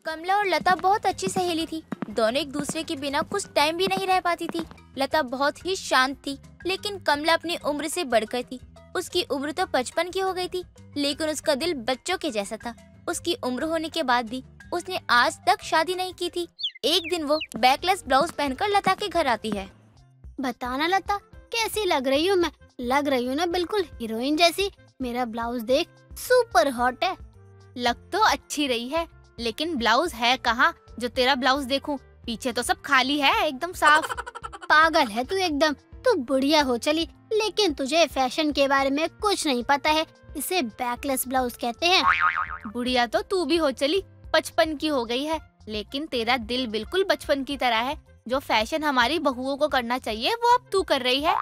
कमला और लता बहुत अच्छी सहेली थी। दोनों एक दूसरे के बिना कुछ टाइम भी नहीं रह पाती थी। लता बहुत ही शांत थी, लेकिन कमला अपनी उम्र से बढ़कर थी। उसकी उम्र तो 55 की हो गई थी, लेकिन उसका दिल बच्चों के जैसा था। उसकी उम्र होने के बाद भी उसने आज तक शादी नहीं की थी। एक दिन वो बैकलेस ब्लाउज पहनकर लता के घर आती है। बताना लता, कैसी लग रही हूँ मैं? लग रही हूँ ना बिल्कुल हीरोइन जैसी। मेरा ब्लाउज देख, सुपर हॉट है। लग तो अच्छी रही है, लेकिन ब्लाउज है कहाँ जो तेरा ब्लाउज देखूं? पीछे तो सब खाली है, एकदम साफ। पागल है तू एकदम। तू बुढ़िया हो चली, लेकिन तुझे फैशन के बारे में कुछ नहीं पता है। इसे बैकलेस ब्लाउज कहते हैं। बुढ़िया तो तू भी हो चली, 55 की हो गई है, लेकिन तेरा दिल बिल्कुल बचपन की तरह है। जो फैशन हमारी बहुओं को करना चाहिए वो अब तू कर रही है।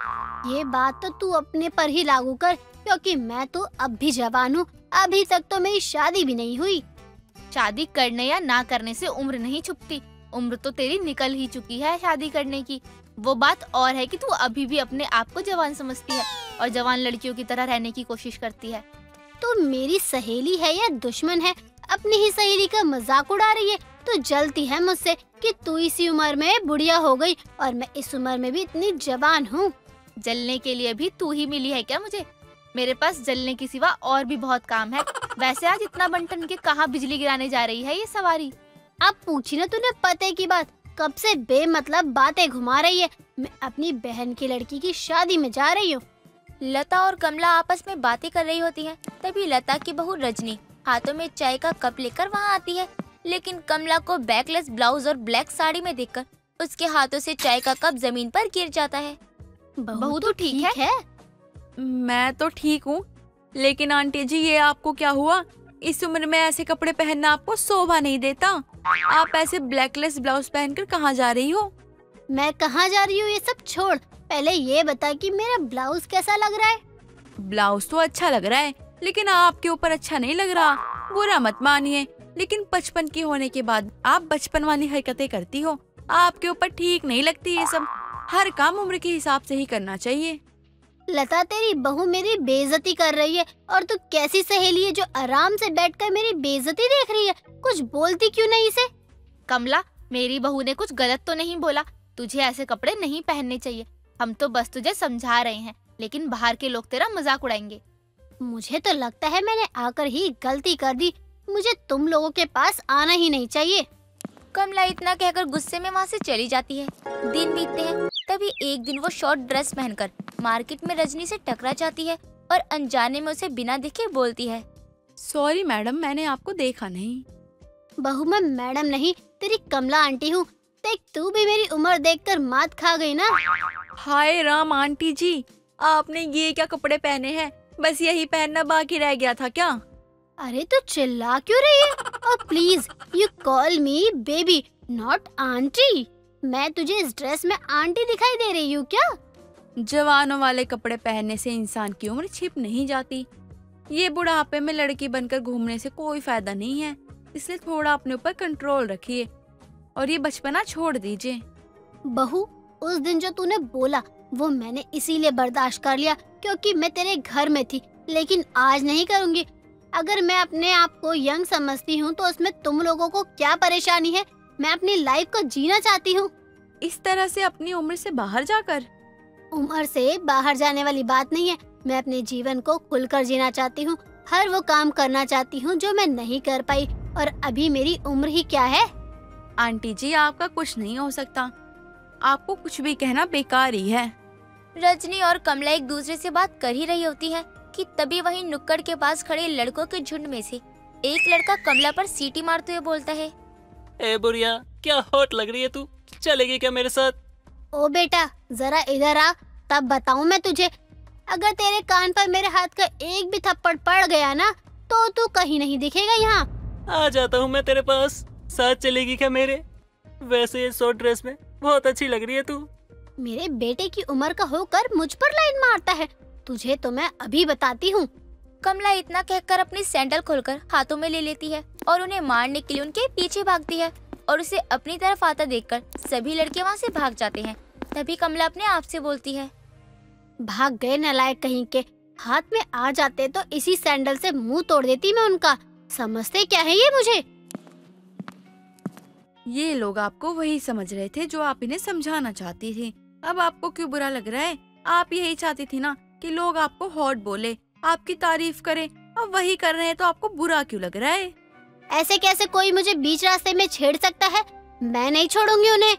ये बात तो तू अपने पर ही लागू कर, क्योंकि मैं तो अब भी जवान हूँ। अभी तक तो मेरी शादी भी नहीं हुई। शादी करने या ना करने से उम्र नहीं छुपती। उम्र तो तेरी निकल ही चुकी है शादी करने की। वो बात और है कि तू अभी भी अपने आप को जवान समझती है और जवान लड़कियों की तरह रहने की कोशिश करती है। तो मेरी सहेली है या दुश्मन है? अपनी ही सहेली का मजाक उड़ा रही है। तो जलती है मुझसे कि तू इसी उम्र में बुढ़िया हो गई और मैं इस उम्र में भी इतनी जवान हूँ। जलने के लिए भी तू ही मिली है क्या मुझे? मेरे पास जलने के सिवा और भी बहुत काम है। वैसे आज इतना बंटन के कहाँ बिजली गिराने जा रही है ये सवारी? अब पूछी ना तूने पते की बात। कब से बेमतलब बातें घुमा रही है। मैं अपनी बहन की लड़की की शादी में जा रही हूँ। लता और कमला आपस में बातें कर रही होती हैं। तभी लता की बहू रजनी हाथों में चाय का कप लेकर वहाँ आती है, लेकिन कमला को बैकलेस ब्लाउज और ब्लैक साड़ी में देखकर उसके हाथों से चाय का कप जमीन पर गिर जाता है। बहू तो ठीक है। मैं तो ठीक हूँ, लेकिन आंटी जी ये आपको क्या हुआ? इस उम्र में ऐसे कपड़े पहनना आपको शोभा नहीं देता। आप ऐसे ब्लैकलेस ब्लाउज पहनकर कहाँ जा रही हो? मैं कहाँ जा रही हूँ ये सब छोड़, पहले ये बता कि मेरा ब्लाउज कैसा लग रहा है? ब्लाउज तो अच्छा लग रहा है, लेकिन आपके ऊपर अच्छा नहीं लग रहा। बुरा मत मानिए, लेकिन 55 की होने के बाद आप बचपन वाली हरकतें करती हो। आपके ऊपर ठीक नहीं लगती ये सब। हर काम उम्र के हिसाब से ही करना चाहिए। लता, तेरी बहू मेरी बेइज्जती कर रही है और तू कैसी सहेली है जो आराम से बैठकर मेरी बेइज्जती देख रही है? कुछ बोलती क्यों नहीं इसे? कमला, मेरी बहू ने कुछ गलत तो नहीं बोला। तुझे ऐसे कपड़े नहीं पहनने चाहिए। हम तो बस तुझे समझा रहे हैं, लेकिन बाहर के लोग तेरा मजाक उड़ाएंगे। मुझे तो लगता है मैंने आकर ही गलती कर दी। मुझे तुम लोगों के पास आना ही नहीं चाहिए। कमला इतना कहकर गुस्से में वहाँ से चली जाती है। दिन बीतते हैं। तभी एक दिन वो शॉर्ट ड्रेस पहनकर मार्केट में रजनी से टकरा जाती है और अनजाने में उसे बिना देखे बोलती है, सॉरी मैडम, मैंने आपको देखा नहीं। बहू, मैं मैडम नहीं, तेरी कमला आंटी हूँ। देख, तू भी मेरी उम्र देखकर मात खा गई ना। हाय राम आंटी जी, आपने ये क्या कपड़े पहने हैं? बस यही पहनना बाकी रह गया था क्या? अरे तो चिल्ला क्यों रही है? और please you call me baby not aunty. मैं तुझे इस ड्रेस में आंटी दिखाई दे रही हूँ क्या? जवानों वाले कपड़े पहनने से इंसान की उम्र छिप नहीं जाती। ये बुढ़ापे में लड़की बनकर घूमने से कोई फायदा नहीं है, इसलिए थोड़ा अपने ऊपर कंट्रोल रखिए और ये बचपना छोड़ दीजिए। बहू, उस दिन जो तूने बोला वो मैंने इसीलिए बर्दाश्त कर लिया क्योंकि मैं तेरे घर में थी, लेकिन आज नहीं करूँगी। अगर मैं अपने आप को यंग समझती हूँ तो उसमें तुम लोगों को क्या परेशानी है? मैं अपनी लाइफ को जीना चाहती हूँ। इस तरह से अपनी उम्र से बाहर जाकर? उम्र से बाहर जाने वाली बात नहीं है। मैं अपने जीवन को खुलकर जीना चाहती हूँ। हर वो काम करना चाहती हूँ जो मैं नहीं कर पाई, और अभी मेरी उम्र ही क्या है? आंटी जी, आपका कुछ नहीं हो सकता। आपको कुछ भी कहना बेकार ही है। रजनी और कमला एक दूसरे से बात कर ही रही होती है कि तभी वहीं नुक्कड़ के पास खड़े लड़कों के झुंड में से एक लड़का कमला पर सीटी मारते हुए बोलता है, ए बुढ़िया, क्या हॉट लग रही है तू, चलेगी क्या मेरे साथ? ओ बेटा, जरा इधर आ, तब बताऊं मैं तुझे। अगर तेरे कान पर मेरे हाथ का एक भी थप्पड़ पड़ गया ना तो तू कहीं नहीं दिखेगा यहाँ। आ जाता हूँ मैं तेरे पास, साथ चलेगी क्या मेरे? वैसे ये शॉर्ट ड्रेस में बहुत अच्छी लग रही है तू। मेरे बेटे की उम्र का होकर मुझ पर लाइन मारता है। तुझे तो मैं अभी बताती हूँ। कमला इतना कहकर अपनी सैंडल खोलकर हाथों में ले लेती है और उन्हें मारने के लिए उनके पीछे भागती है, और उसे अपनी तरफ आता देखकर सभी लड़के वहाँ से भाग जाते हैं। तभी कमला अपने आप से बोलती है, भाग गए नालायक कहीं के। हाथ में आ जाते तो इसी सैंडल से मुंह तोड़ देती मैं उनका। समझते क्या है ये मुझे? ये लोग आपको वही समझ रहे थे जो आप इन्हें समझाना चाहती थी। अब आपको क्यों बुरा लग रहा है? आप यही चाहती थी ना कि लोग आपको हॉट बोले, आपकी तारीफ करें। अब वही कर रहे हैं तो आपको बुरा क्यों लग रहा है? ऐसे कैसे कोई मुझे बीच रास्ते में छेड़ सकता है? मैं नहीं छोड़ूंगी उन्हें।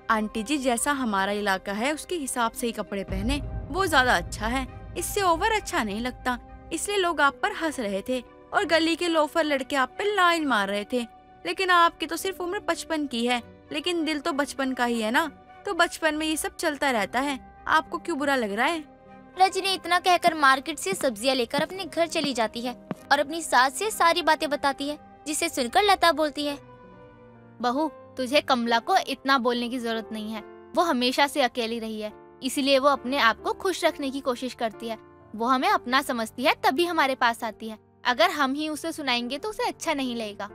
आंटी जी, जैसा हमारा इलाका है उसके हिसाब से ही कपड़े पहने, वो ज्यादा अच्छा है। इससे ओवर अच्छा नहीं लगता। इसलिए लोग आप पर हंस रहे थे और गली के लोफर लड़के आप पर लाइन मार रहे थे। लेकिन आपकी तो सिर्फ उम्र 55 की है, लेकिन दिल तो बचपन का ही है ना। तो बचपन में ये सब चलता रहता है। आपको क्यों बुरा लग रहा है? रजनी इतना कहकर मार्केट से सब्जियां लेकर अपने घर चली जाती है और अपनी सास से सारी बातें बताती है, जिसे सुनकर लता बोलती है, बहू, तुझे कमला को इतना बोलने की जरूरत नहीं है। वो हमेशा से अकेली रही है, इसीलिए वो अपने आप को खुश रखने की कोशिश करती है। वो हमें अपना समझती है, तभी हमारे पास आती है। अगर हम ही उसे सुनाएंगे तो उसे अच्छा नहीं लगेगा।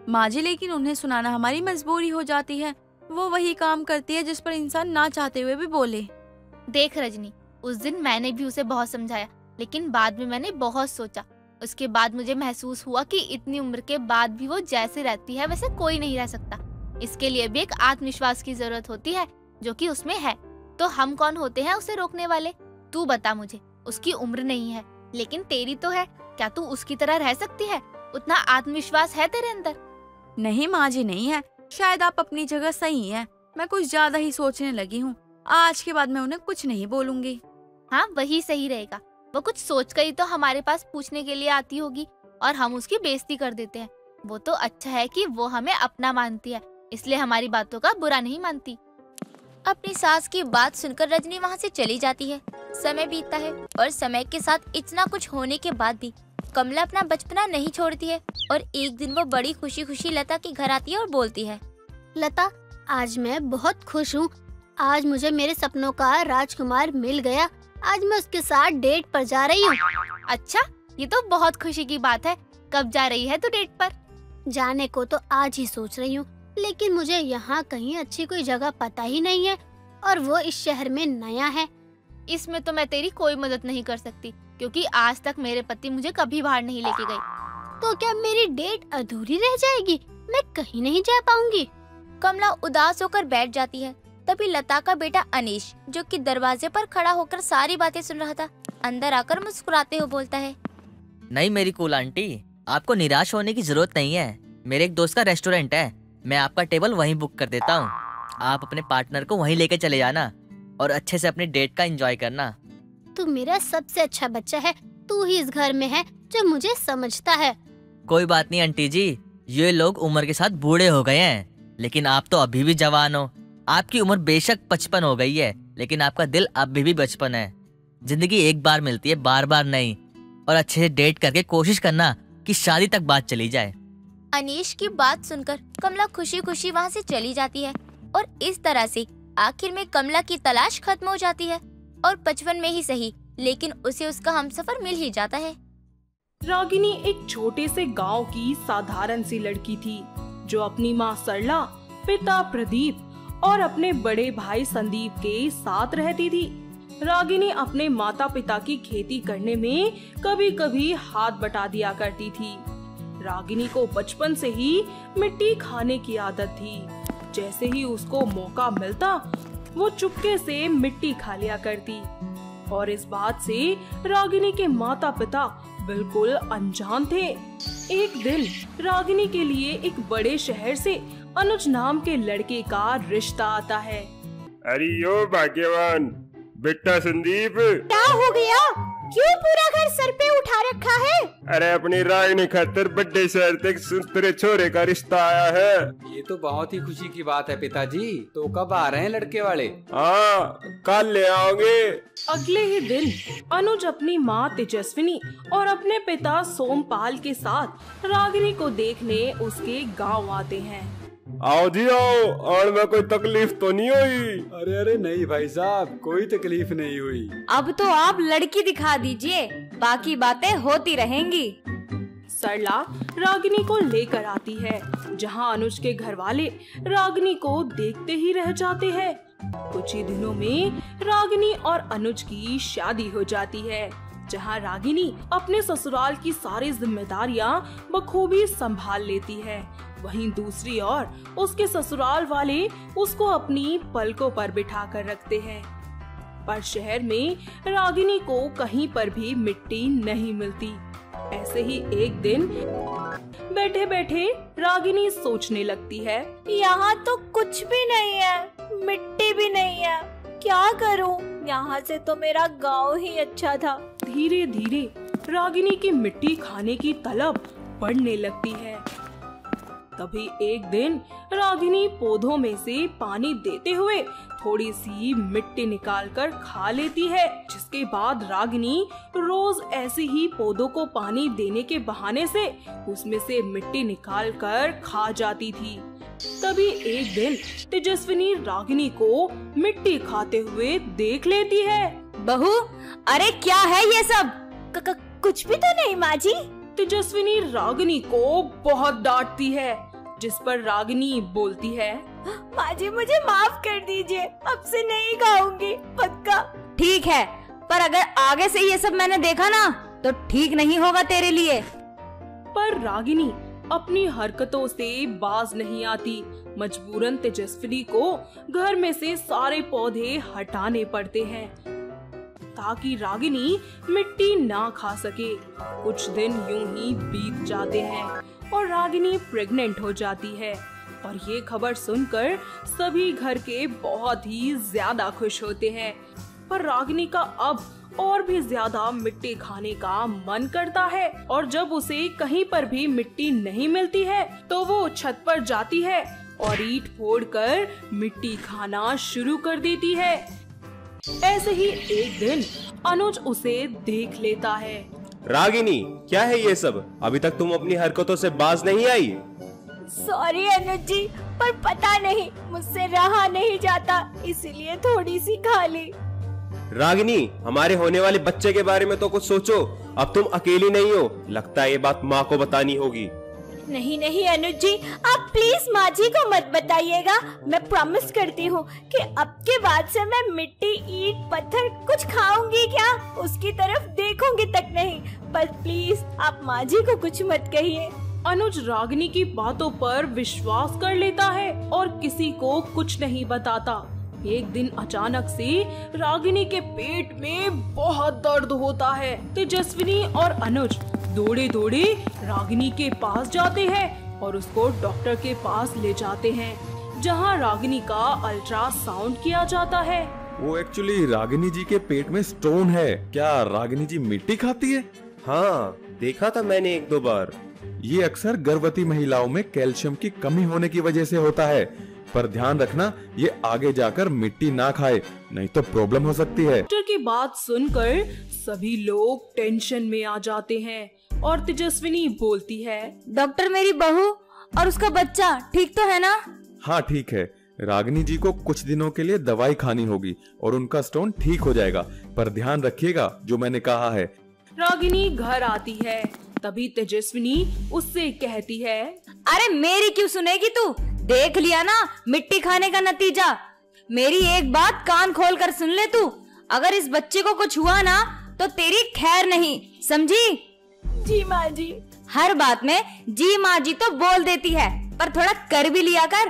माँ जी, लेकिन उन्हें सुनाना हमारी मजबूरी हो जाती है। वो वही काम करती है जिस पर इंसान ना चाहते हुए भी बोले। देख रजनी, उस दिन मैंने भी उसे बहुत समझाया, लेकिन बाद में मैंने बहुत सोचा। उसके बाद मुझे महसूस हुआ कि इतनी उम्र के बाद भी वो जैसे रहती है वैसे कोई नहीं रह सकता। इसके लिए भी एक आत्मविश्वास की जरूरत होती है, जो कि उसमें है। तो हम कौन होते हैं उसे रोकने वाले? तू बता मुझे। उसकी उम्र नहीं है, लेकिन तेरी तो है। क्या तू उसकी तरह रह सकती है? उतना आत्मविश्वास है तेरे अंदर? नहीं माँ जी, नहीं है। शायद आप अपनी जगह सही हैं। मैं कुछ ज्यादा ही सोचने लगी हूँ। आज के बाद मैं उन्हें कुछ नहीं बोलूंगी। हाँ, वही सही रहेगा। वो कुछ सोच कर ही तो हमारे पास पूछने के लिए आती होगी और हम उसकी बेइज्जती कर देते हैं। वो तो अच्छा है कि वो हमें अपना मानती है, इसलिए हमारी बातों का बुरा नहीं मानती। अपनी सास की बात सुनकर रजनी वहाँ से चली जाती है। समय बीतता है और समय के साथ इतना कुछ होने के बाद भी कमला अपना बचपना नहीं छोड़ती है और एक दिन वो बड़ी खुशी खुशी लता के घर आती है और बोलती है, लता, आज मैं बहुत खुश हूँ। आज मुझे मेरे सपनों का राजकुमार मिल गया। आज मैं उसके साथ डेट पर जा रही हूँ। अच्छा, ये तो बहुत खुशी की बात है। कब जा रही है तू डेट पर? जाने को तो आज ही सोच रही हूँ, लेकिन मुझे यहाँ कहीं अच्छी कोई जगह पता ही नहीं है और वो इस शहर में नया है। इसमें तो मैं तेरी कोई मदद नहीं कर सकती, क्योंकि आज तक मेरे पति मुझे कभी बाहर नहीं लेके गए। तो क्या मेरी डेट अधूरी रह जाएगी? मैं कहीं नहीं जा पाऊंगी। कमला उदास होकर बैठ जाती है। तभी लता का बेटा अनीश, जो कि दरवाजे पर खड़ा होकर सारी बातें सुन रहा था, अंदर आकर मुस्कुराते हुए बोलता है, नहीं मेरी कूल आंटी, आपको निराश होने की जरूरत नहीं है। मेरे एक दोस्त का रेस्टोरेंट है, मैं आपका टेबल वहीं बुक कर देता हूँ। आप अपने पार्टनर को वहीं लेके चले जाना और अच्छे से अपनी डेट का एंजॉय करना। तू मेरा सबसे अच्छा बच्चा है। तू ही इस घर में है जो मुझे समझता है। कोई बात नहीं आंटी जी, ये लोग उम्र के साथ बूढ़े हो गए हैं, लेकिन आप तो अभी भी जवान हो। आपकी उम्र बेशक 55 हो गई है, लेकिन आपका दिल अभी भी बचपन है। जिंदगी एक बार मिलती है, बार बार नहीं। और अच्छे से डेट करके कोशिश करना कि शादी तक बात चली जाए। अनीश की बात सुनकर कमला खुशी खुशी वहाँ से चली जाती है और इस तरह से आखिर में कमला की तलाश खत्म हो जाती है और 55 में ही सही, लेकिन उसे उसका हमसफर मिल ही जाता है। रागिनी एक छोटे से गांव की साधारण सी लड़की थी, जो अपनी माँ सरला, पिता प्रदीप और अपने बड़े भाई संदीप के साथ रहती थी। रागिनी अपने माता पिता की खेती करने में कभी कभी हाथ बटा दिया करती थी। रागिनी को बचपन से ही मिट्टी खाने की आदत थी। जैसे ही उसको मौका मिलता, वो चुपके से मिट्टी खा लिया करती। और इस बात से रागिनी के माता पिता बिल्कुल अनजान थे। एक दिन रागिनी के लिए एक बड़े शहर से अनुज नाम के लड़के का रिश्ता आता है। अरे यो भाग्यवान बेटा संदीप, क्या हो गया? क्यों पूरा घर सर पे उठा रखा है? अरे अपनी रागिनी खातिर बड़े शहर तक तेरे छोरे का रिश्ता आया है। ये तो बहुत ही खुशी की बात है पिताजी। तो कब आ रहे हैं लड़के वाले? हाँ, कल ले आओगे। अगले ही दिन अनुज अपनी माँ तेजस्विनी और अपने पिता सोमपाल के साथ रागिनी को देखने उसके गांव आते हैं। आओ जी आओ, और में कोई तकलीफ तो नहीं हुई? अरे अरे नहीं भाई साहब, कोई तकलीफ नहीं हुई। अब तो आप लड़की दिखा दीजिए, बाकी बातें होती रहेंगी। सरला रागिनी को लेकर आती है, जहां अनुज के घर वाले रागिनी को देखते ही रह जाते हैं। कुछ ही दिनों में रागिनी और अनुज की शादी हो जाती है, जहां रागिनी अपने ससुराल की सारी जिम्मेदारियां बखूबी संभाल लेती है वहीं दूसरी ओर उसके ससुराल वाले उसको अपनी पलकों पर बिठा कर रखते हैं। पर शहर में रागिनी को कहीं पर भी मिट्टी नहीं मिलती। ऐसे ही एक दिन बैठे बैठे रागिनी सोचने लगती है, यहाँ तो कुछ भी नहीं है, मिट्टी भी नहीं है, क्या करूँ? यहाँ से तो मेरा गांव ही अच्छा था। धीरे धीरे रागिनी की मिट्टी खाने की तलब बढ़ने लगती है। तभी एक दिन रागिनी पौधों में से पानी देते हुए थोड़ी सी मिट्टी निकालकर खा लेती है, जिसके बाद रागिनी रोज ऐसे ही पौधों को पानी देने के बहाने से उसमें से मिट्टी निकालकर खा जाती थी। तभी एक दिन तेजस्विनी रागिनी को मिट्टी खाते हुए देख लेती है। बहू, अरे क्या है ये सब? कुछ भी तो नहीं माँ जी। तेजस्विनी रागिनी को बहुत डांटती है, जिस पर रागिनी बोलती है, माँ जी मुझे माफ कर दीजिए, अब से नहीं खाऊंगी, पक्का। ठीक है, पर अगर आगे से ये सब मैंने देखा ना तो ठीक नहीं होगा तेरे लिए। पर रागिनी अपनी हरकतों से बाज नहीं आती। मजबूरन तेजस्विनी को घर में से सारे पौधे हटाने पड़ते हैं ताकि रागिनी मिट्टी ना खा सके। कुछ दिन यूं ही बीत जाते हैं और रागिनी प्रेग्नेंट हो जाती है और ये खबर सुनकर सभी घर के बहुत ही ज्यादा खुश होते हैं। पर रागिनी का अब और भी ज्यादा मिट्टी खाने का मन करता है और जब उसे कहीं पर भी मिट्टी नहीं मिलती है तो वो छत पर जाती है और ईंट फोड़कर मिट्टी खाना शुरू कर देती है। ऐसे ही एक दिन अनुज उसे देख लेता है। रागिनी, क्या है ये सब? अभी तक तुम अपनी हरकतों से बाज नहीं आई। सॉरी अनुज जी, पर पता नहीं मुझसे रहा नहीं जाता, इसीलिए थोड़ी सी खा ली। रागिनी, हमारे होने वाले बच्चे के बारे में तो कुछ सोचो। अब तुम अकेली नहीं हो, लगता है ये बात माँ को बतानी होगी। नहीं नहीं अनुज जी, आप प्लीज माँ जी को मत बताइएगा। मैं प्रॉमिस करती हूँ कि अब के बाद से मैं मिट्टी, ईंट, पत्थर कुछ खाऊंगी क्या, उसकी तरफ देखूंगी तक नहीं। पर प्लीज आप माँ जी को कुछ मत कहिए। अनुज रागिनी की बातों पर विश्वास कर लेता है और किसी को कुछ नहीं बताता। एक दिन अचानक से रागिनी के पेट में बहुत दर्द होता है। तेजस्विनी और अनुज दौड़े दौड़े रागिनी के पास जाते हैं और उसको डॉक्टर के पास ले जाते हैं, जहां रागिनी का अल्ट्रासाउंड किया जाता है। वो एक्चुअली रागिनी जी के पेट में स्टोन है। क्या रागिनी जी मिट्टी खाती है? हाँ, देखा था मैंने एक दो बार। ये अक्सर गर्भवती महिलाओं में कैल्शियम की कमी होने की वजह से होता है, पर ध्यान रखना ये आगे जाकर मिट्टी ना खाए, नहीं तो प्रॉब्लम हो सकती है। डॉक्टर की बात सुनकर सभी लोग टेंशन में आ जाते हैं और तेजस्विनी बोलती है, डॉक्टर मेरी बहू और उसका बच्चा ठीक तो है ना? हाँ ठीक है, रागिनी जी को कुछ दिनों के लिए दवाई खानी होगी और उनका स्टोन ठीक हो जाएगा, पर ध्यान रखिएगा जो मैंने कहा है। रागिनी घर आती है, तभी तेजस्विनी उससे कहती है, अरे मेरी क्यों सुनेगी तू? देख लिया ना मिट्टी खाने का नतीजा। मेरी एक बात कान खोल कर सुन ले तू, अगर इस बच्चे को कुछ हुआ ना तो तेरी खैर नहीं, समझी? जी माँ जी। हर बात में जी माँ जी तो बोल देती है, पर थोड़ा कर भी लिया कर।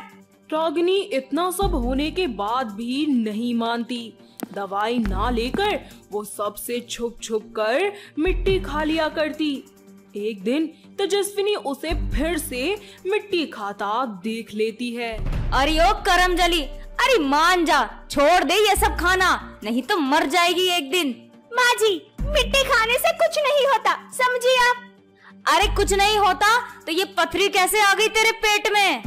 रागिनी इतना सब होने के बाद भी नहीं मानती। दवाई ना लेकर वो सबसे छुप छुप कर मिट्टी खा लिया करती। एक दिन तेजस्विनी उसे फिर से मिट्टी खाता देख लेती है। अरे ओ करमजली, अरे मान जा, छोड़ दे ये सब खाना, नहीं तो मर जाएगी एक दिन। माँ जी, मिट्टी खाने से कुछ नहीं होता, समझी आप? अरे कुछ नहीं होता तो ये पथरी कैसे आ गई तेरे पेट में?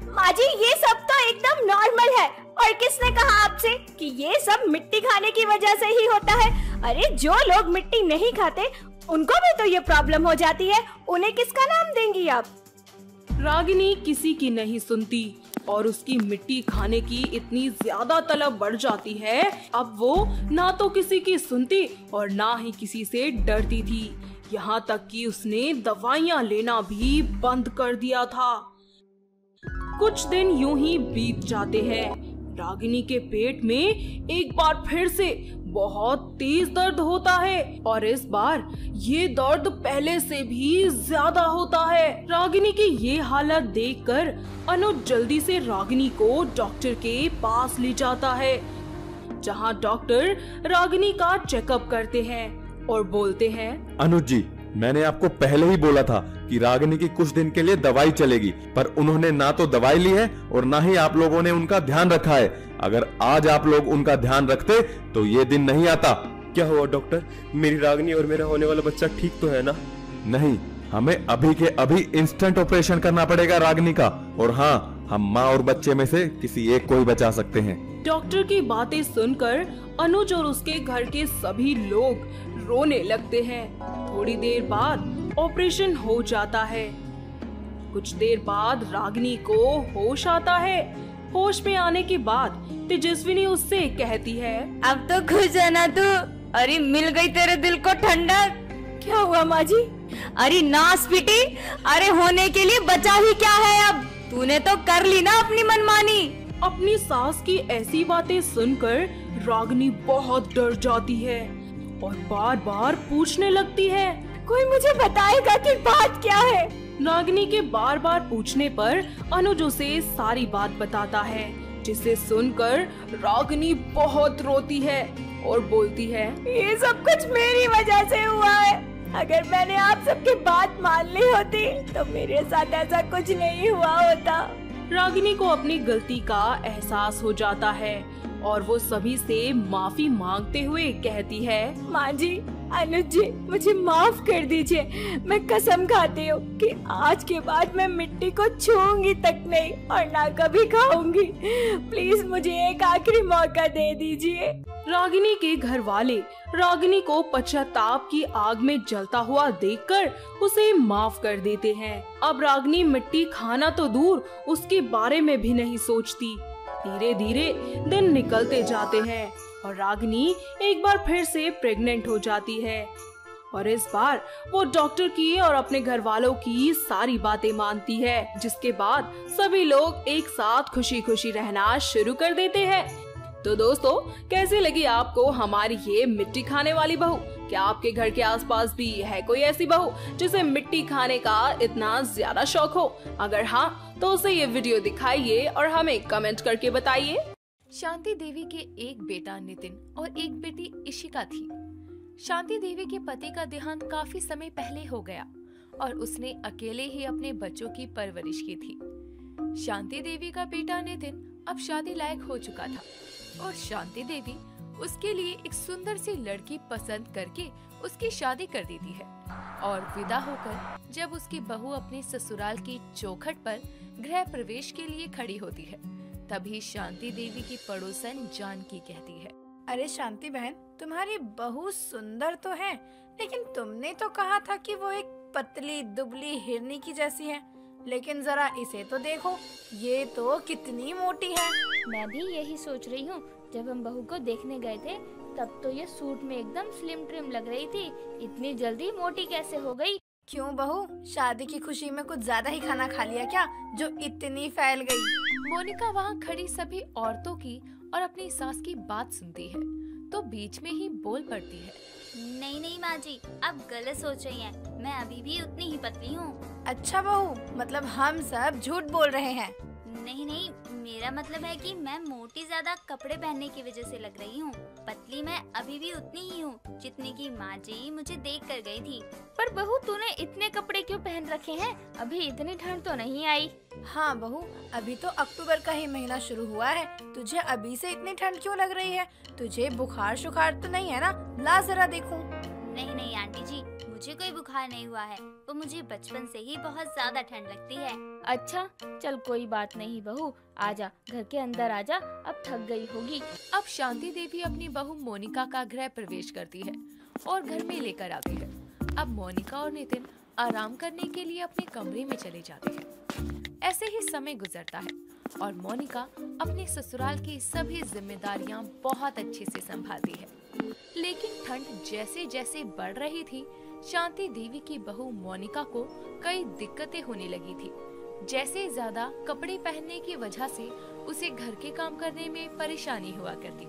माँ जी, ये सब तो एकदम नॉर्मल है, और किसने कहा आपसे कि ये सब मिट्टी खाने की वजह से ही होता है? अरे जो लोग मिट्टी नहीं खाते उनको भी तो ये प्रॉब्लम हो जाती है, उन्हें किसका नाम देंगी आप? रागिनी किसी की नहीं सुनती और उसकी मिट्टी खाने की इतनी ज्यादा तलब बढ़ जाती है, अब वो ना तो किसी की सुनती और ना ही किसी से डरती थी। यहाँ तक कि उसने दवाइयाँ लेना भी बंद कर दिया था। कुछ दिन यूं ही बीत जाते हैं। रागिनी के पेट में एक बार फिर से बहुत तेज दर्द होता है और इस बार ये दर्द पहले से भी ज्यादा होता है। रागिनी की ये हालत देखकर अनुज जल्दी से रागिनी को डॉक्टर के पास ले जाता है, जहां डॉक्टर रागिनी का चेकअप करते हैं और बोलते हैं, अनुज जी, मैंने आपको पहले ही बोला था कि रागिनी की कुछ दिन के लिए दवाई चलेगी, पर उन्होंने ना तो दवाई ली है और ना ही आप लोगों ने उनका ध्यान रखा है। अगर आज आप लोग उनका ध्यान रखते तो ये दिन नहीं आता। क्या हुआ डॉक्टर, मेरी रागिनी और मेरा होने वाला बच्चा ठीक तो है ना? नहीं, हमें अभी के अभी इंस्टेंट ऑपरेशन करना पड़ेगा रागिनी का, और हाँ, हम माँ और बच्चे में से किसी एक को ही बचा सकते हैं। डॉक्टर की बातें सुनकर अनुज और उसके घर के सभी लोग रोने लगते हैं। थोड़ी देर बाद ऑपरेशन हो जाता है। कुछ देर बाद रागिनी को होश आता है। होश में आने के बाद तेजस्विनी उससे कहती है, अब तो खुश है ना तू? अरे मिल गई तेरे दिल को ठंडक। क्या हुआ माँ जी? अरे नास पिटी, अरे होने के लिए बचा ही क्या है अब? तूने तो कर ली ना अपनी मनमानी। अपनी सास की ऐसी बातें सुनकर रागिनी बहुत डर जाती है और बार बार पूछने लगती है, कोई मुझे बताएगा कि बात क्या है? रागिनी के बार बार पूछने पर अनुज उसे सारी बात बताता है, जिसे सुनकर रागिनी बहुत रोती है और बोलती है, ये सब कुछ मेरी वजह से हुआ है। अगर मैंने आप सबकी बात मान ली होती तो मेरे साथ ऐसा कुछ नहीं हुआ होता। रागिनी को अपनी गलती का एहसास हो जाता है और वो सभी से माफी मांगते हुए कहती है, माँ जी, अनुज जी, मुझे माफ कर दीजिए। मैं कसम खाती हूँ कि आज के बाद मैं मिट्टी को छूऊंगी तक नहीं और ना कभी खाऊंगी। प्लीज मुझे एक आखिरी मौका दे दीजिए। रागिनी के घर वाले रागिनी को पश्चाताप की आग में जलता हुआ देखकर उसे माफ कर देते हैं। अब रागिनी मिट्टी खाना तो दूर, उसके बारे में भी नहीं सोचती। धीरे धीरे दिन निकलते जाते हैं और रागिनी एक बार फिर से प्रेग्नेंट हो जाती है और इस बार वो डॉक्टर की और अपने घर वालों की सारी बातें मानती है, जिसके बाद सभी लोग एक साथ खुशी खुशी रहना शुरू कर देते हैं। तो दोस्तों, कैसी लगी आपको हमारी ये मिट्टी खाने वाली बहू? क्या आपके घर के आसपास भी है कोई ऐसी बहू जिसे मिट्टी खाने का इतना ज्यादा शौक हो? अगर हाँ, तो उसे ये वीडियो दिखाइए और हमें कमेंट करके बताइए। शांति देवी के एक बेटा नितिन और एक बेटी इशिका थी। शांति देवी के पति का देहांत काफी समय पहले हो गया और उसने अकेले ही अपने बच्चों की परवरिश की थी। शांति देवी का बेटा नितिन अब शादी लायक हो चुका था और शांति देवी उसके लिए एक सुंदर सी लड़की पसंद करके उसकी शादी कर देती है और विदा होकर जब उसकी बहू अपने ससुराल की चौखट पर गृह प्रवेश के लिए खड़ी होती है, तभी शांति देवी की पड़ोसन जानकी कहती है, अरे शांति बहन, तुम्हारी बहू सुंदर तो है, लेकिन तुमने तो कहा था कि वो एक पतली दुबली हिरनी की जैसी है, लेकिन जरा इसे तो देखो, ये तो कितनी मोटी है। मैं भी यही सोच रही हूँ। जब हम बहू को देखने गए थे तब तो ये सूट में एकदम स्लिम ट्रिम लग रही थी, इतनी जल्दी मोटी कैसे हो गई? क्यों बहू, शादी की खुशी में कुछ ज्यादा ही खाना खा लिया क्या, जो इतनी फैल गई? मोनिका वहाँ खड़ी सभी औरतों की और अपनी सास की बात सुनती है तो बीच में ही बोल पड़ती है, नहीं नहीं माँ जी, आप गलत सोच रही हैं। मैं अभी भी उतनी ही पतली हूँ। अच्छा बहू, मतलब हम सब झूठ बोल रहे हैं? नहीं नहीं, मेरा मतलब है कि मैं मोटी ज्यादा कपड़े पहनने की वजह से लग रही हूँ। पतली मैं अभी भी उतनी ही हूँ जितनी की माँ जी मुझे देख कर गई थी। पर बहू, तूने इतने कपड़े क्यों पहन रखे हैं? अभी इतनी ठंड तो नहीं आई। हाँ बहू, अभी तो अक्टूबर का ही महीना शुरू हुआ है, तुझे अभी से इतनी ठंड क्यों लग रही है? तुझे बुखार शुखार तो नहीं है ना? ला जरा देखूं। नहीं नहीं आंटी जी, मुझे कोई बुखार नहीं हुआ है, तो मुझे बचपन से ही बहुत ज्यादा ठंड लगती है। अच्छा, चल कोई बात नहीं बहू, आजा घर के अंदर आजा, अब थक गई होगी। अब शांति देवी अपनी बहू मोनिका का गृह प्रवेश करती है और घर में लेकर आती है। अब मोनिका और नितिन आराम करने के लिए अपने कमरे में चले जाते हैं। ऐसे ही समय गुजरता है और मोनिका अपने ससुराल की सभी जिम्मेदारियां बहुत अच्छे से संभालती है। लेकिन ठंड जैसे जैसे बढ़ रही थी, शांति देवी की बहू मोनिका को कई दिक्कतें होने लगी थी। जैसे ज्यादा कपड़े पहनने की वजह से उसे घर के काम करने में परेशानी हुआ करती।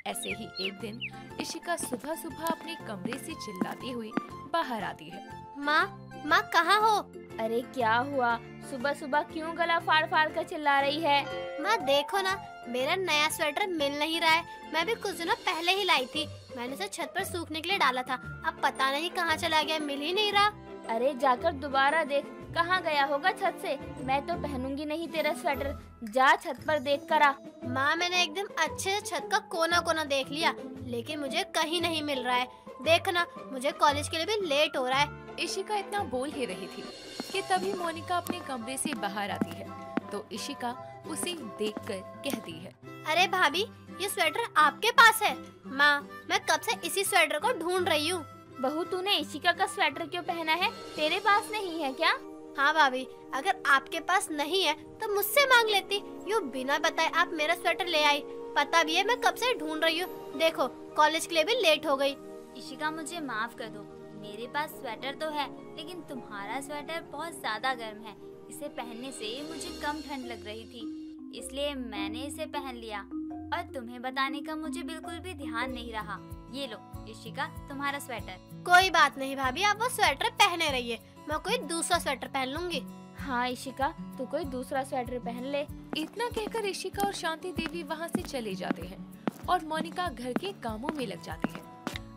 ऐसे ही एक दिन इशिका सुबह सुबह अपने कमरे से चिल्लाती हुई बाहर आती है। माँ कहाँ हो? अरे क्या हुआ, सुबह सुबह क्यों गला फाड़ फाड़ कर चिल्ला रही है? माँ देखो ना, मेरा नया स्वेटर मिल नहीं रहा है। मैं भी कुछ दिनों पहले ही लाई थी। मैंने उसे छत पर सूखने के लिए डाला था, अब पता नहीं कहाँ चला गया, मिल ही नहीं रहा। अरे जाकर दोबारा देख, कहाँ गया होगा छत से। मैं तो पहनूंगी नहीं तेरा स्वेटर, जा छत पर देख कर आ। माँ मैंने एकदम अच्छे से छत का कोना कोना देख लिया, लेकिन मुझे कहीं नहीं मिल रहा है। देखना, मुझे कॉलेज के लिए भी लेट हो रहा है। इशिका इतना बोल ही रही थी कि तभी मोनिका अपने कमरे से बाहर आती है तो इशिका उसे देखकर कहती है, अरे भाभी, ये स्वेटर आपके पास है? माँ मैं कब से इसी स्वेटर को ढूंढ रही हूँ। बहू तूने इशिका का स्वेटर क्यों पहना है, तेरे पास नहीं है क्या? हाँ भाभी, अगर आपके पास नहीं है तो मुझसे मांग लेती। यूँ बिना बताए आप मेरा स्वेटर ले आई। पता भी है मैं कब से ढूंढ रही हूँ। देखो कॉलेज के लिए भी लेट हो गई। इशिका मुझे माफ कर दो, मेरे पास स्वेटर तो है लेकिन तुम्हारा स्वेटर बहुत ज्यादा गर्म है। इसे पहनने से मुझे कम ठंड लग रही थी, इसलिए मैंने इसे पहन लिया और तुम्हें बताने का मुझे बिल्कुल भी ध्यान नहीं रहा। ये लो इशिका, तुम्हारा स्वेटर। कोई बात नहीं भाभी, आप वो स्वेटर पहने रहिए, मैं कोई दूसरा स्वेटर पहन लूंगी। हाँ इशिका, तू कोई दूसरा स्वेटर पहन ले। इतना कहकर इशिका और शांति देवी वहाँ से चले जाते हैं और मोनिका घर के कामों में लग जाती है।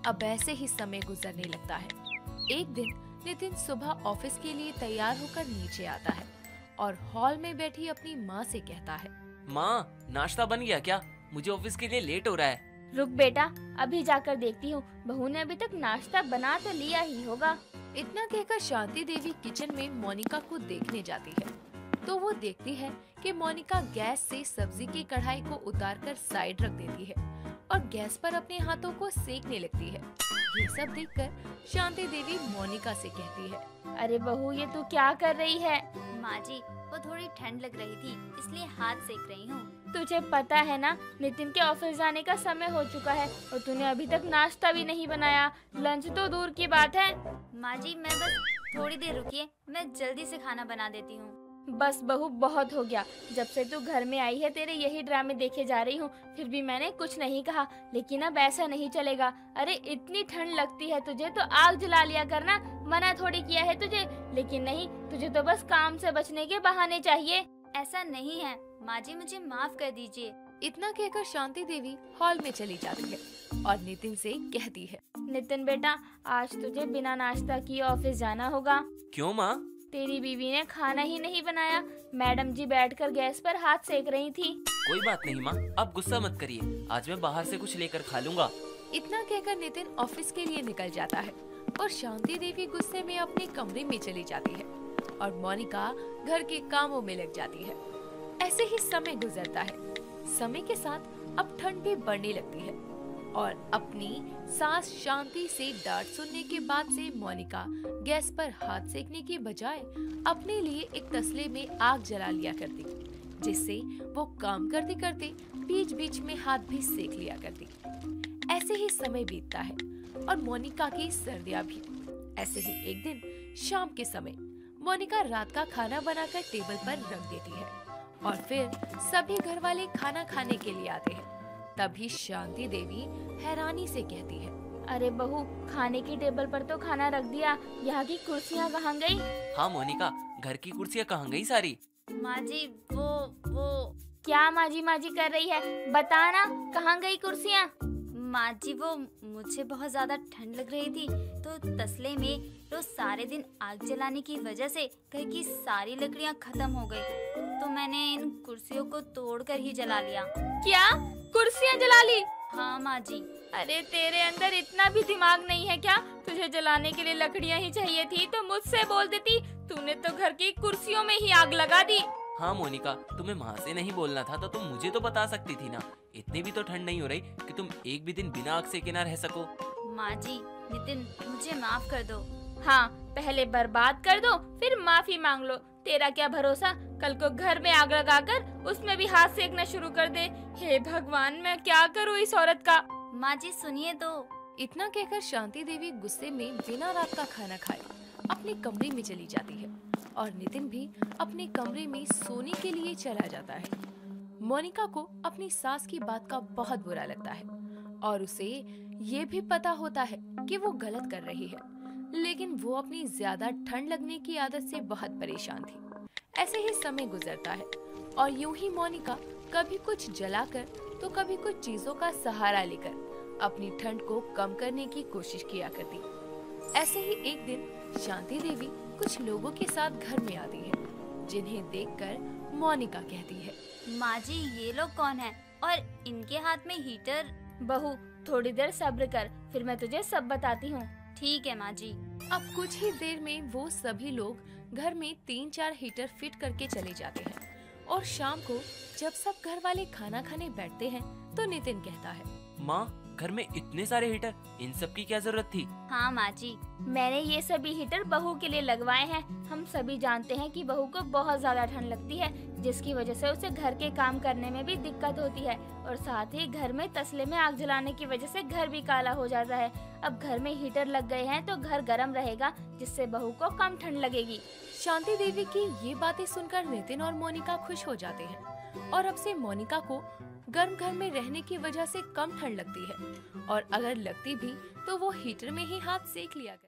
अब ऐसे ही समय गुजरने लगता है। एक दिन नितिन सुबह ऑफिस के लिए तैयार होकर नीचे आता है और हॉल में बैठी अपनी माँ से कहता है, माँ नाश्ता बन गया क्या? मुझे ऑफिस के लिए लेट हो रहा है। रुक बेटा, अभी जाकर देखती हूँ। बहू ने अभी तक नाश्ता बना तो लिया ही होगा। इतना कहकर शांति देवी किचन में मोनिका को देखने जाती है तो वो देखती है कि मोनिका गैस से सब्जी की कढ़ाई को उतारकर साइड रख देती है और गैस पर अपने हाथों को सेकने लगती है। ये सब देखकर शांति देवी मोनिका से कहती है, अरे बहू ये तू क्या कर रही है? माँ जी, वो थोड़ी ठंड लग रही थी इसलिए हाथ सेक रही हूँ। तुझे पता है ना, नितिन के ऑफिस जाने का समय हो चुका है और तूने अभी तक नाश्ता भी नहीं बनाया। लंच तो दूर की बात है। माँ जी मैं बस थोड़ी देर रुकिए, मैं जल्दी से खाना बना देती हूँ। बस बहू बहुत हो गया, जब से तू घर में आई है तेरे यही ड्रामे देखे जा रही हूँ। फिर भी मैंने कुछ नहीं कहा, लेकिन अब ऐसा नहीं चलेगा। अरे इतनी ठंड लगती है तुझे तो आग जला लिया करना, मना थोड़ी किया है तुझे। लेकिन नहीं, तुझे तो बस काम से बचने के बहाने चाहिए। ऐसा नहीं है माँ जी, मुझे माफ कर दीजिए। इतना कहकर शांति देवी हॉल में चली जाती है और नितिन से कहती है, नितिन बेटा, आज तुझे बिना नाश्ता किए ऑफिस जाना होगा। क्यों माँ? तेरी बीवी ने खाना ही नहीं बनाया। मैडम जी बैठकर गैस पर हाथ सेक रही थी। कोई बात नहीं माँ, आप गुस्सा मत करिए, आज मैं बाहर से कुछ लेकर खा लूँगा। इतना कहकर नितिन ऑफिस के लिए निकल जाता है और शांति देवी गुस्से में अपने कमरे में चली जाती है और मोनिका घर के कामों में लग जाती है। ऐसे ही समय गुजरता है। समय के साथ अब ठंड भी बढ़ने लगती है और अपनी सास शांति से डांट सुनने के बाद से मोनिका गैस पर हाथ सेकने की बजाय अपने लिए एक तसले में आग जला लिया करती, जिससे वो काम करते करते बीच बीच में हाथ भी सेक लिया करती। ऐसे ही समय बीतता है और मोनिका की सर्दियाँ भी। ऐसे ही एक दिन शाम के समय मोनिका रात का खाना बनाकर टेबल पर रख देती है और फिर सभी घर वाले खाना खाने के लिए आते हैं। तभी शांति देवी हैरानी से कहती है, अरे बहू, खाने की टेबल पर तो खाना रख दिया, यहाँ की कुर्सियाँ कहाँ गई? हाँ मोनिका, घर की कुर्सियाँ कहाँ गई सारी? माँ जी वो क्या माजी माजी कर रही है, बताना कहाँ गई कुर्सियाँ? माँ जी वो मुझे बहुत ज्यादा ठंड लग रही थी तो तसले में रोज सारे दिन आग जलाने की वजह से घर की सारी लकड़ियाँ खत्म हो गई, तो मैंने इन कुर्सियों को तोड़कर ही जला लिया। क्या कुर्सियाँ जला ली? हाँ माँ जी। अरे तेरे अंदर इतना भी दिमाग नहीं है क्या? तुझे जलाने के लिए लकड़ियाँ ही चाहिए थी तो मुझसे बोल देती, तूने तो घर की कुर्सियों में ही आग लगा दी। हाँ मोनिका, तुम्हें माँ से नहीं बोलना था तो तुम मुझे तो बता सकती थी ना। इतनी भी तो ठंड नहीं हो रही कि तुम एक भी दिन बिना आग सेके ना रह सको। माँ जी, नितिन मुझे माफ कर दो। हाँ, पहले बर्बाद कर दो फिर माफी मांग लो। तेरा क्या भरोसा कल को घर में आग लगाकर उसमें भी हाथ सेकना शुरू कर दे। हे भगवान, मैं क्या करूँ इस औरत का। माँ जी सुनिए तो। इतना कहकर शांति देवी गुस्से में बिना रात का खाना खाए अपने कमरे में चली जाती है और नितिन भी अपने कमरे में सोने के लिए चला जाता है। मोनिका को अपनी सास की बात का बहुत बुरा लगता है और उसे ये भी पता होता है कि वो गलत कर रही है, लेकिन वो अपनी ज्यादा ठंड लगने की आदत से बहुत परेशान थी। ऐसे ही समय गुजरता है और यूं ही मोनिका कभी कुछ जलाकर तो कभी कुछ चीजों का सहारा लेकर अपनी ठंड को कम करने की कोशिश किया करती। ऐसे ही एक दिन शांति देवी कुछ लोगों के साथ घर में आती है, जिन्हें देखकर मोनिका कहती है, माँ जी ये लोग कौन है और इनके हाथ में हीटर? बहू थोड़ी देर सब्र कर, फिर मैं तुझे सब बताती हूँ। ठीक है माँ जी। अब कुछ ही देर में वो सभी लोग घर में 3-4 हीटर फिट करके चले जाते हैं और शाम को जब सब घर वाले खाना खाने बैठते हैं तो नितिन कहता है, माँ घर में इतने सारे हीटर, इन सब की क्या जरूरत थी? हाँ माँ जी, मैंने ये सभी हीटर बहू के लिए लगवाए हैं। हम सभी जानते हैं कि बहू को बहुत ज्यादा ठंड लगती है, जिसकी वजह से उसे घर के काम करने में भी दिक्कत होती है और साथ ही घर में तसले में आग जलाने की वजह से घर भी काला हो जाता है। अब घर में हीटर लग गए हैं तो घर गर्म रहेगा, जिससे बहू को कम ठंड लगेगी। शांति देवी की ये बातें सुनकर नितिन और मोनिका खुश हो जाते हैं और अब से मोनिका को गर्म घर में रहने की वजह से कम ठंड लगती है और अगर लगती भी तो वो हीटर में ही हाथ सेक लिया करती है।